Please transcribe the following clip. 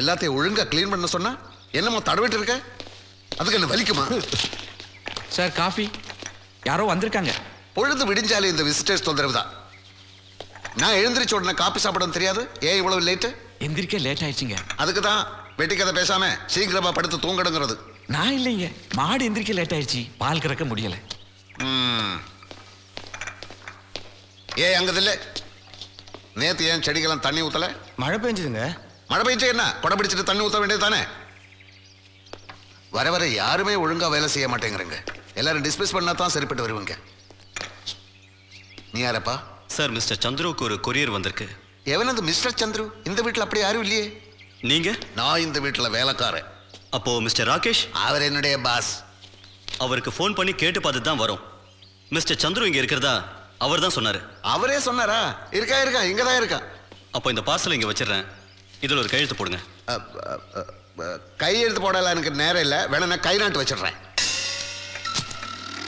எல்லாத்தையும் ஒழுங்கா க்ளீன் பண்ண சொன்னா என்னமோ தடவிட்டு இருக்க? அதுக்கு என்ன வலிக்குமா? Sir coffee. யாரோ வந்திருக்காங்க. பொழுது விடிஞ்சாலே இந்த விசிட்டர்ஸ் தொந்தரவு தான். நான் எழுந்திரிச்ச உடனே காப்பி சாப்பிடணும் தெரியாது. ஏன் இவ்வளவு லேட்டு? எந்திரிக்க லேட் ஆயிடுச்சுங்க. அதுக்கு தான் வெட்டி கதை பேசாம சீக்கிரமா படுத்து தூங்கடுங்கிறது. நான் இல்லைங்க, மாடு எந்திரிக்க லேட் ஆயிடுச்சு, பால் கறக்க முடியல. ஏன் அங்கது இல்லை? நேத்து ஏன் செடிக்கெல்லாம் தண்ணி ஊத்தல? மழை பெஞ்சதுங்க. மழை பெய்ஞ்சா என்ன, கொடை பிடிச்சிட்டு தண்ணி ஊத்த வேண்டியது தானே? வர வர யாருமே ஒழுங்கா வேலை செய்ய மாட்டேங்கிறீங்க. எல்லாரும் டிஸ்மிஸ் பண்ணா தான் சரிப்பட்டு வருவீங்க. நீ யாரப்பா? சார், மிஸ்டர் சந்துருவுக்கு ஒரு கொரியர் வந்திருக்கு. எவனது மிஸ்டர் சந்துரு? இந்த வீட்டில் அப்படி யாரும் இல்லையே. நீங்க? நான் இந்த வீட்டில் வேலைக்காரன். அப்போ மிஸ்டர் ராகேஷ்? அவர் என்னுடைய பாஸ். அவருக்கு ஃபோன் பண்ணி கேட்டு பார்த்துட்டு தான் வரும். மிஸ்டர் சந்துரு இங்க இருக்கிறதா அவர் தான் சொன்னாரு. அவரே சொன்னாரா? இருக்கா இங்கதான் இருக்கா. அப்போ இந்த பார்சல் இங்க வச்சிடறேன். இதுல ஒரு கையெழுத்து போடுங்க. கையெழுத்து போடலாம், எனக்கு நேரம் இல்லை. வேணா நான் கை நாட்டு வச்சிடுறேன்.